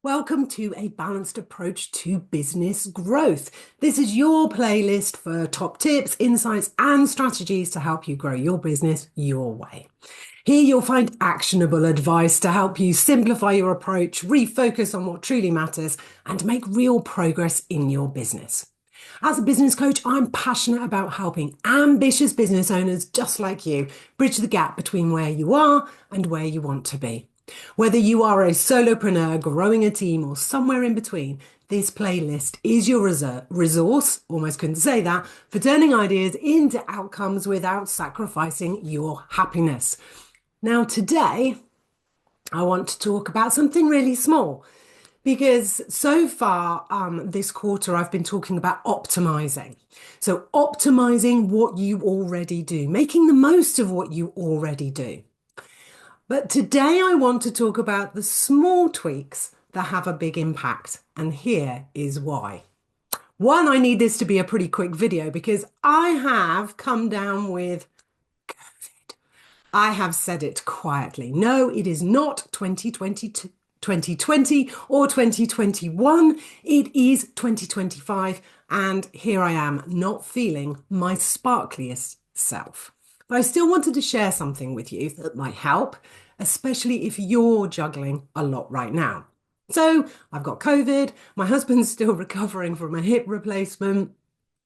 Welcome to A Balanced Approach to Business Growth. This is your playlist for top tips, insights, and strategies to help you grow your business your way. Here you'll find actionable advice to help you simplify your approach, refocus on what truly matters, and make real progress in your business. As a business coach, I'm passionate about helping ambitious business owners just like you bridge the gap between where you are and where you want to be. Whether you are a solopreneur, growing a team, or somewhere in between, this playlist is your resource, almost couldn't say that, for turning ideas into outcomes without sacrificing your happiness. Now, today, I want to talk about something really small because so far this quarter, I've been talking about optimizing. So, optimizing what you already do, making the most of what you already do. But today I want to talk about the small tweaks that have a big impact. And here is why. One, I need this to be a pretty quick video because I have come down with COVID. I have said it quietly. No, it is not 2020 or 2021. It is 2025. And here I am, not feeling my sparkliest self. But I still wanted to share something with you that might help, especially if you're juggling a lot right now. So I've got COVID, my husband's still recovering from a hip replacement,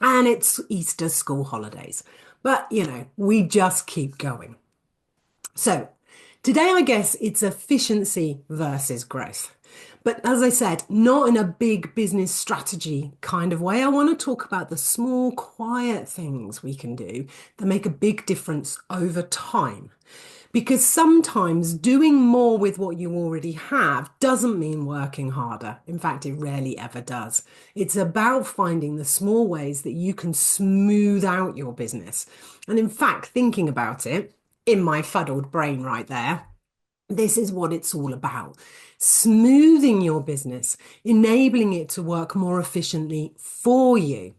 and it's Easter school holidays. But, we just keep going. So today, I guess it's efficiency versus growth. But as I said, not in a big business strategy kind of way. I want to talk about the small, quiet things we can do that make a big difference over time. Because sometimes doing more with what you already have doesn't mean working harder. In fact, it rarely ever does. It's about finding the small ways that you can smooth out your business. And in fact, thinking about it in my fuddled brain right there, this is what it's all about. Smoothing your business, enabling it to work more efficiently for you.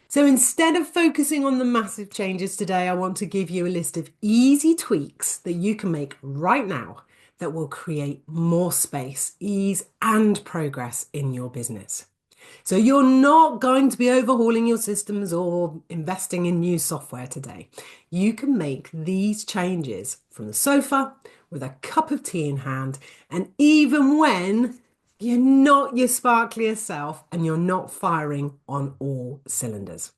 So instead of focusing on the massive changes today, I want to give you a list of easy tweaks that you can make right now that will create more space, ease, and progress in your business. So you're not going to be overhauling your systems or investing in new software today. You can make these changes from the sofa with a cup of tea in hand, and even when you're not your sparkliest self and you're not firing on all cylinders.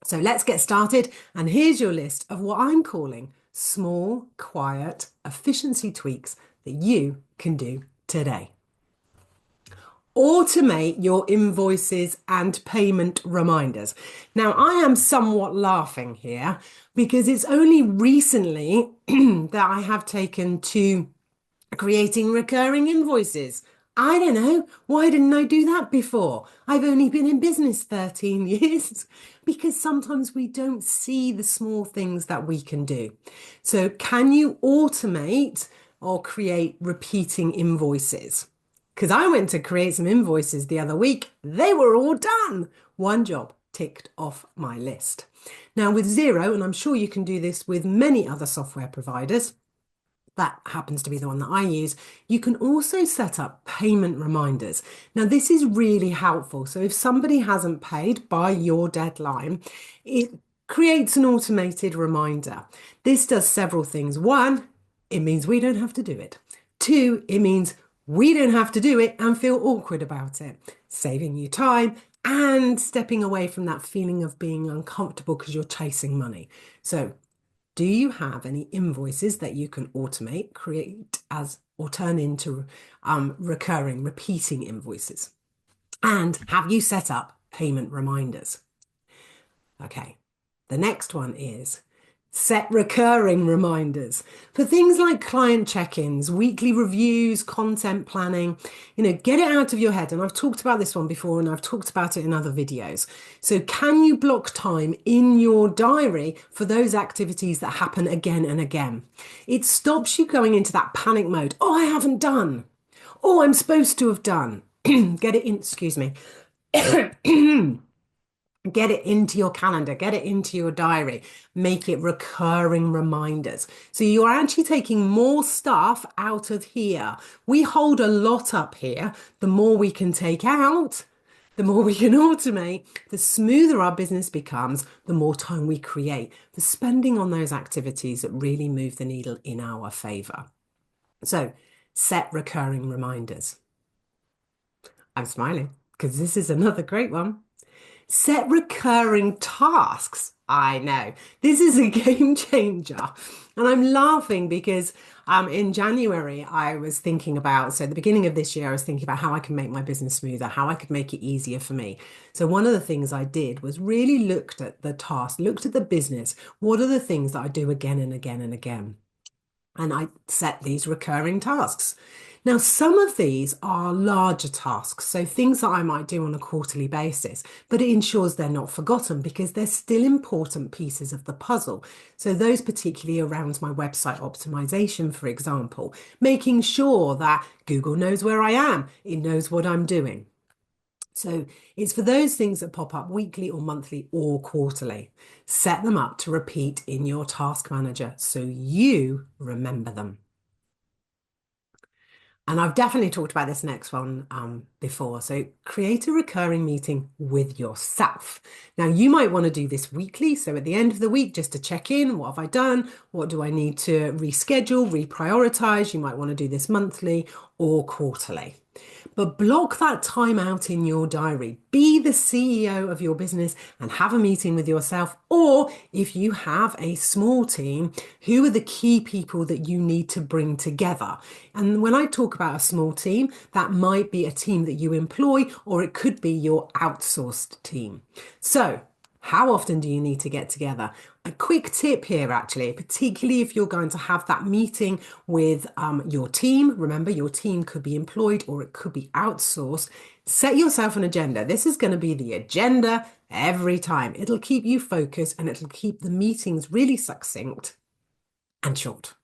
So let's get started. And here's your list of what I'm calling small, quiet efficiency tweaks that you can do today. Automate your invoices and payment reminders. Now, I am somewhat laughing here because it's only recently that I have taken to creating recurring invoices. I don't know. Why didn't I do that before? I've only been in business 13 years because sometimes we don't see the small things that we can do. So can you automate or create repeating invoices? Because I went to create some invoices the other week. They were all done. One job ticked off my list. Now with Xero, and I'm sure you can do this with many other software providers, that happens to be the one that I use, you can also set up payment reminders. Now, this is really helpful. So if somebody hasn't paid by your deadline, it creates an automated reminder. This does several things. One, it means we don't have to do it. Two, it means we don't have to do it and feel awkward about it, saving you time and stepping away from that feeling of being uncomfortable because you're chasing money. So do you have any invoices that you can automate, create as, or turn into recurring, repeating invoices? And have you set up payment reminders? Okay, the next one is set recurring reminders for things like client check-ins, weekly reviews, content planning. Get it out of your head. And I've talked about this one before and I've talked about it in other videos. So can you block time in your diary for those activities that happen again and again? It stops you going into that panic mode. Oh, I haven't done. Oh, I'm supposed to have done. Get it in, excuse me. Get it into your calendar, get it into your diary, make it recurring reminders. So you're actually taking more stuff out of here. We hold a lot up here. The more we can take out, the more we can automate, the smoother our business becomes, the more time we create for spending on those activities that really move the needle in our favor. So set recurring reminders. I'm smiling because this is another great one. Set recurring tasks. I know this is a game changer. And I'm laughing because in January, I was thinking about, so at the beginning of this year, I was thinking about how I can make my business smoother, how I could make it easier for me. So one of the things I did was really looked at the task, looked at the business. What are the things that I do again and again and again? And I set these recurring tasks. Now, some of these are larger tasks, so things that I might do on a quarterly basis, but it ensures they're not forgotten because they're still important pieces of the puzzle. So those particularly around my website optimization, for example, making sure that Google knows where I am, it knows what I'm doing. So it's for those things that pop up weekly or monthly or quarterly. Set them up to repeat in your task manager so you remember them. And I've definitely talked about this next one before. So create a recurring meeting with yourself. Now, you might want to do this weekly. So at the end of the week, just to check in, what have I done? What do I need to reschedule, reprioritize? You might want to do this monthly or quarterly. But block that time out in your diary. Be the CEO of your business and have a meeting with yourself. Or if you have a small team, who are the key people that you need to bring together? And when I talk about a small team, that might be a team that you employ, or it could be your outsourced team. So how often do you need to get together? A quick tip here, actually, particularly if you're going to have that meeting with your team. Remember, your team could be employed or it could be outsourced. Set yourself an agenda. This is going to be the agenda every time. It'll keep you focused and it'll keep the meetings really succinct and short.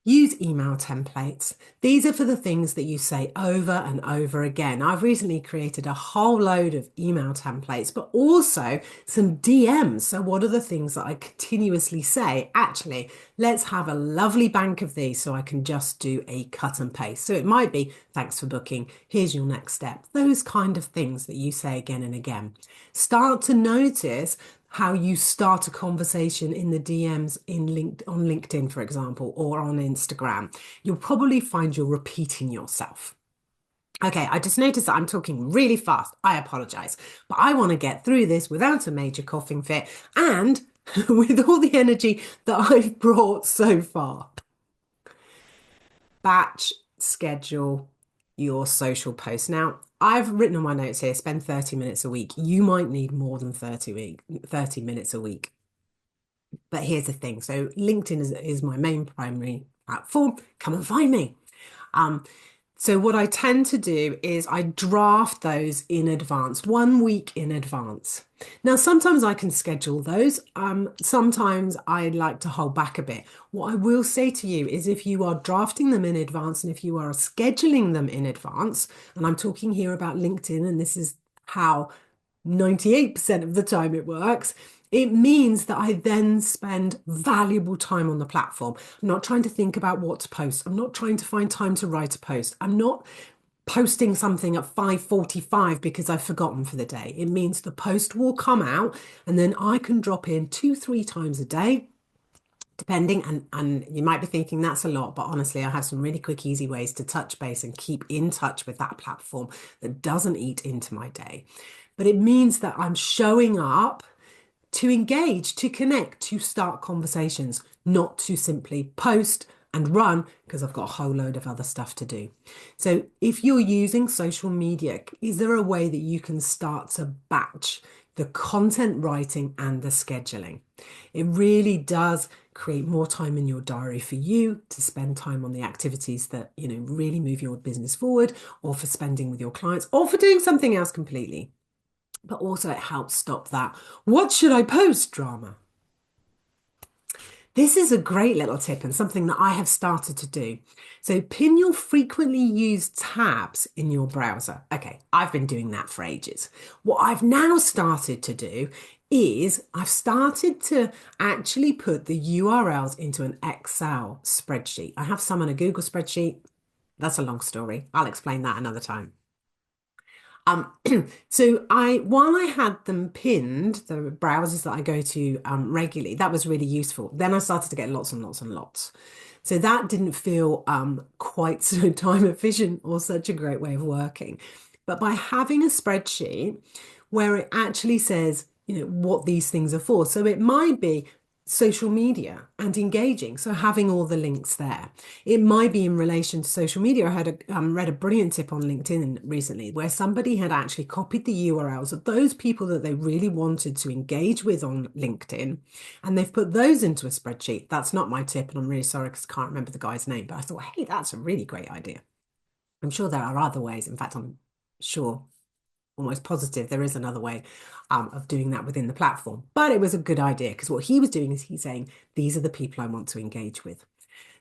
Use email templates. These are for the things that you say over and over again. I've recently created a whole load of email templates, but also some DMs. So what are the things that I continuously say? Actually, let's have a lovely bank of these so I can just do a cut and paste. So it might be, thanks for booking, here's your next step. Those kind of things that you say again and again. Start to notice how you start a conversation in the DMs on LinkedIn, for example, or on Instagram. You'll probably find you're repeating yourself. Okay, I just noticed that I'm talking really fast. I apologize, but I want to get through this without a major coughing fit and with all the energy that I've brought so far. Batch schedule your social posts. Now, I've written on my notes here, spend 30 minutes a week. You might need more than 30 minutes a week. But here's the thing. So LinkedIn is my main primary platform. Come and find me. So what I tend to do is I draft those in advance, 1 week in advance. Now, sometimes I can schedule those. Sometimes I like to hold back a bit. What I will say to you is if you are drafting them in advance and if you are scheduling them in advance, and I'm talking here about LinkedIn, and this is how 98% of the time it works, it means that I then spend valuable time on the platform. I'm not trying to think about what to post. I'm not trying to find time to write a post. I'm not posting something at 5:45 because I've forgotten for the day. It means the post will come out and then I can drop in 2, 3 times a day, depending. And you might be thinking that's a lot, but honestly, I have some really quick, easy ways to touch base and keep in touch with that platform that doesn't eat into my day. But it means that I'm showing up to engage, to connect, to start conversations, not to simply post and run because I've got a whole load of other stuff to do. So if you're using social media, is there a way that you can start to batch the content writing and the scheduling? It really does create more time in your diary for you to spend time on the activities that, really move your business forward, or for spending with your clients, or for doing something else completely. But also it helps stop that "what should I post" drama. This is a great little tip and something that I have started to do. So pin your frequently used tabs in your browser. Okay, I've been doing that for ages. What I've now started to do is I've started to actually put the URLs into an Excel spreadsheet. I have some on a Google spreadsheet. That's a long story. I'll explain that another time. Um, so while I had them pinned, the browsers that I go to regularly, that was really useful. Then I started to get lots and lots and lots. So that didn't feel quite so time efficient or such a great way of working. But by having a spreadsheet where it actually says, what these things are for. So it might be social media and engaging. So having all the links there. It might be in relation to social media. I had read a brilliant tip on LinkedIn recently where somebody had actually copied the URLs of those people that they really wanted to engage with on LinkedIn, and they've put those into a spreadsheet. That's not my tip, and I'm really sorry because I can't remember the guy's name, but I thought, hey, that's a really great idea. I'm sure there are other ways. In fact, I'm sure, almost positive there is another way of doing that within the platform. But it was a good idea because what he was doing is he's saying, these are the people I want to engage with.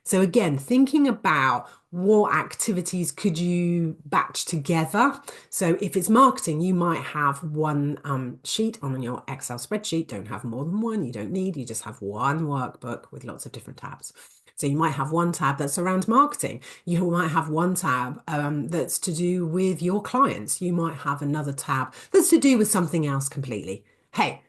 So again, thinking about what activities could you batch together. So if it's marketing, you might have one sheet on your Excel spreadsheet. Don't have more than one. You don't need. You just have one workbook with lots of different tabs. So you might have one tab that's around marketing. You might have one tab that's to do with your clients. You might have another tab that's to do with something else completely. Hey,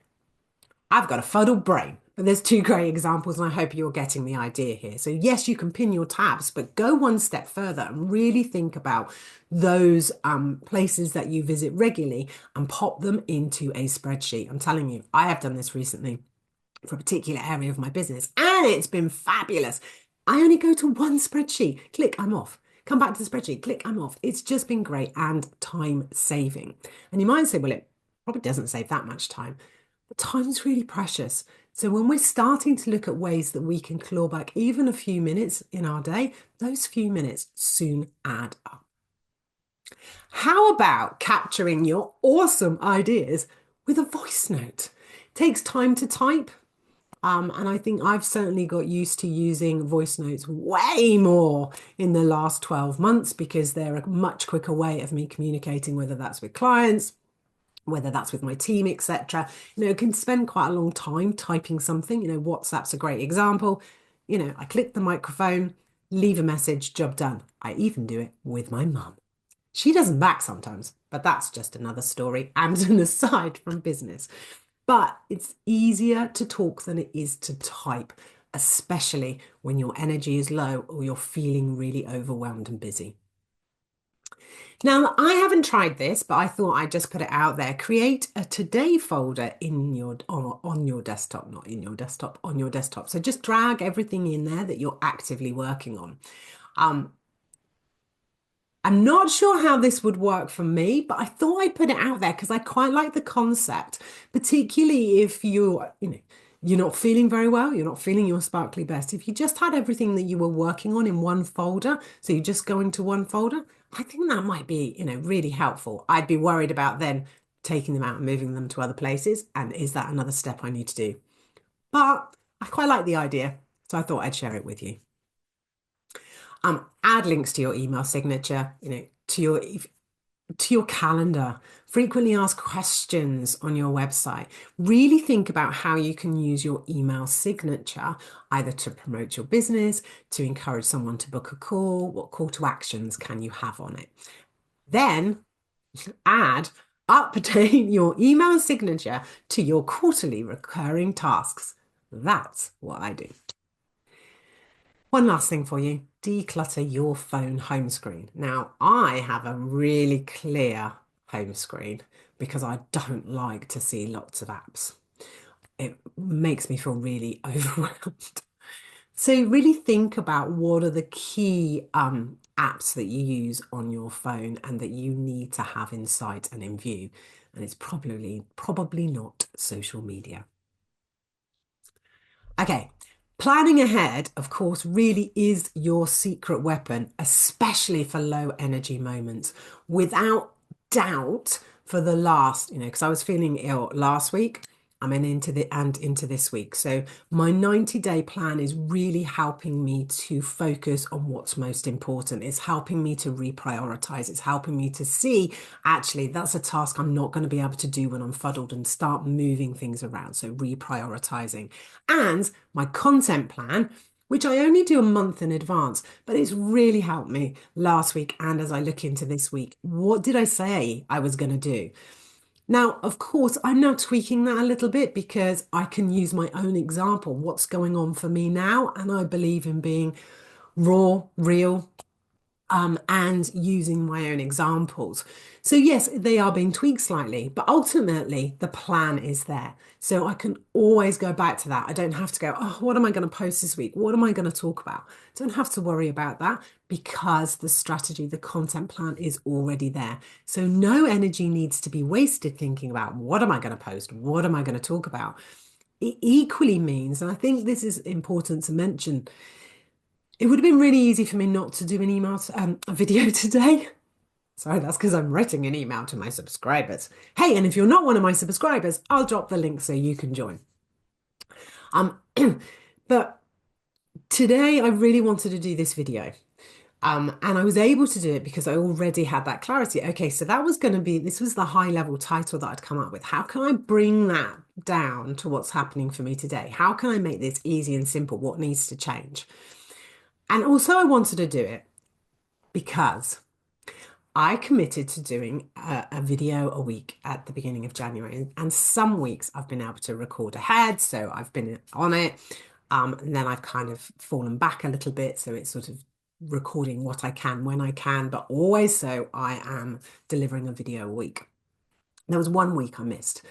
I've got a fuddled brain, but there's two great examples, and I hope you're getting the idea here. So, yes, you can pin your tabs, but go one step further and really think about those places that you visit regularly and pop them into a spreadsheet. I'm telling you, I have done this recently for a particular area of my business, and it's been fabulous. I only go to one spreadsheet, click, I'm off. Come back to the spreadsheet, click, I'm off. It's just been great and time saving. And you might say, well, it probably doesn't save that much time. But time's really precious. So when we're starting to look at ways that we can claw back even a few minutes in our day, those few minutes soon add up. How about capturing your awesome ideas with a voice note? It takes time to type. And I think I've certainly got used to using voice notes way more in the last 12 months because they're a much quicker way of me communicating, whether that's with clients, whether that's with my team, etc. Can spend quite a long time typing something. WhatsApp's a great example. I click the microphone, leave a message, job done. I even do it with my mum. She doesn't back sometimes, but that's just another story and an aside from business. But it's easier to talk than it is to type, especially when your energy is low or you're feeling really overwhelmed and busy. Now, I haven't tried this, but I thought I'd just put it out there. Create a today folder in your on your desktop, not in your desktop, on your desktop. So just drag everything in there that you're actively working on. I'm not sure how this would work for me, but I thought I'd put it out there because I quite like the concept, particularly if you're not feeling very well, you're not feeling your sparkly best. If you just had everything that you were working on in one folder, so you just go into one folder, I think that might be, really helpful. I'd be worried about then taking them out and moving them to other places. And is that another step I need to do? But I quite like the idea, so I thought I'd share it with you. Add links to your email signature, to your calendar. Frequently asked questions on your website. Really think about how you can use your email signature either to promote your business, to encourage someone to book a call. What call to actions can you have on it? Then update your email signature to your quarterly recurring tasks. That's what I do. One last thing for you, declutter your phone home screen. Now, I have a really clear home screen because I don't like to see lots of apps. It makes me feel really overwhelmed. So really think about what are the key apps that you use on your phone and that you need to have in sight and in view. And it's probably not social media. Okay, planning ahead, of course, really is your secret weapon, especially for low energy moments. Without doubt, for the last, because I was feeling ill last week, into this week. So my 90-day plan is really helping me to focus on what's most important. It's helping me to reprioritize. It's helping me to see, actually, that's a task I'm not going to be able to do when I'm fuddled, and start moving things around. So reprioritizing. And my content plan, which I only do a month in advance, but it's really helped me last week. And as I look into this week, what did I say I was going to do? Now, of course, I'm now tweaking that a little bit because I can use my own example, what's going on for me now. And I believe in being raw, real, and using my own examples. So yes, they are being tweaked slightly, but ultimately the plan is there. So I can always go back to that. I don't have to go, oh, what am I going to post this week? What am I going to talk about? Don't have to worry about that because the strategy, the content plan is already there. So no energy needs to be wasted thinking about what am I going to post? What am I going to talk about? It equally means, and I think this is important to mention, it would have been really easy for me not to do an a video today. Sorry, that's because I'm writing an email to my subscribers. Hey, and if you're not one of my subscribers, I'll drop the link so you can join. Um, but today I really wanted to do this video. And I was able to do it because I already had that clarity. Okay, so this was the high level title that I'd come up with. How can I bring that down to what's happening for me today? How can I make this easy and simple? What needs to change? And also I wanted to do it because I committed to doing a video a week at the beginning of January. And some weeks I've been able to record ahead, so I've been on it. And then I've kind of fallen back a little bit. So it's sort of recording what I can when I can, but always so I am delivering a video a week. There was one week I missed.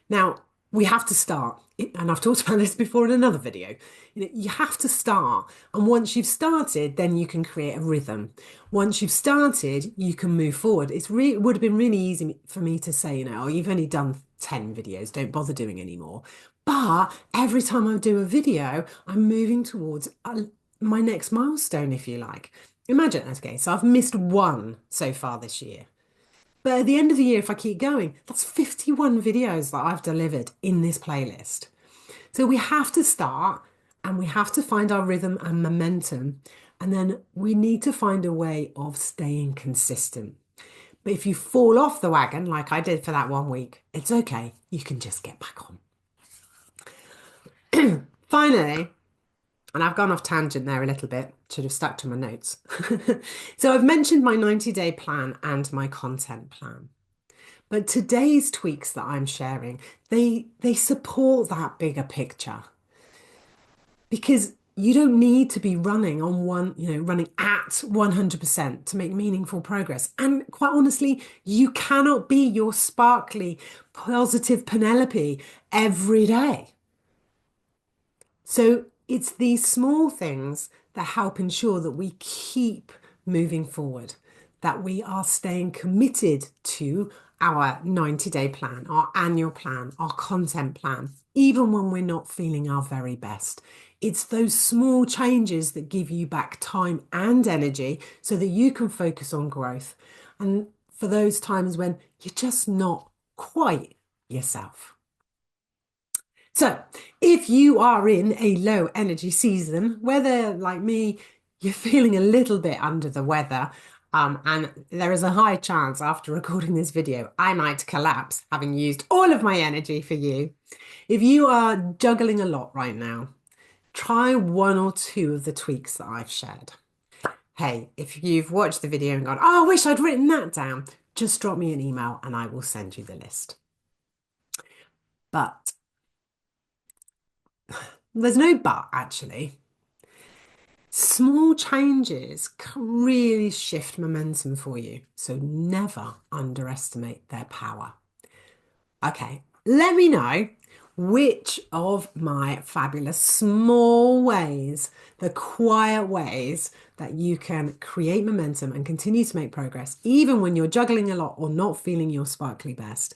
Now, we have to start, and I've talked about this before in another video. You have to start, and once you've started, then you can create a rhythm. Once you've started, you can move forward. It would have been really easy for me to say, oh, you've only done 10 videos, don't bother doing any more. But every time I do a video, I'm moving towards my next milestone, if you like. Imagine, okay, so I've missed one so far this year. But at the end of the year, if I keep going, that's 51 videos that I've delivered in this playlist. So we have to start, and we have to find our rhythm and momentum. And then we need to find a way of staying consistent. But if you fall off the wagon, like I did for that one week, it's okay. You can just get back on. Finally, and I've gone off tangent there a little bit, should have stuck to my notes. So I've mentioned my 90-day plan and my content plan. But today's tweaks that I'm sharing, they support that bigger picture. Because you don't need to be running running at 100% to make meaningful progress. And quite honestly, you cannot be your sparkly, positive Penelope every day. So it's these small things that help ensure that we keep moving forward, that we are staying committed to our 90-day plan, our annual plan, our content plan, even when we're not feeling our very best. It's those small changes that give you back time and energy so that you can focus on growth. And for those times when you're just not quite yourself. So if you are in a low energy season, whether like me, you're feeling a little bit under the weather, and there is a high chance after recording this video, I might collapse, having used all of my energy for you. If you are juggling a lot right now, try one or two of the tweaks that I've shared. Hey, if you've watched the video and gone, oh, I wish I'd written that down, just drop me an email and I will send you the list. But there's no but, actually. Small changes can really shift momentum for you, so never underestimate their power. Okay, let me know which of my fabulous small ways, the quiet ways that you can create momentum and continue to make progress, even when you're juggling a lot or not feeling your sparkly best.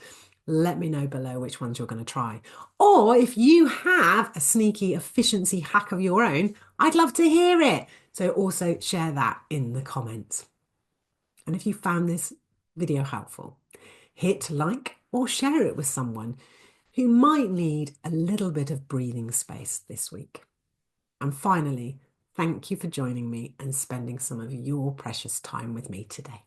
Let me know below which ones you're going to try. Or if you have a sneaky efficiency hack of your own, I'd love to hear it. So also share that in the comments. And if you found this video helpful, hit like or share it with someone who might need a little bit of breathing space this week. And finally, thank you for joining me and spending some of your precious time with me today.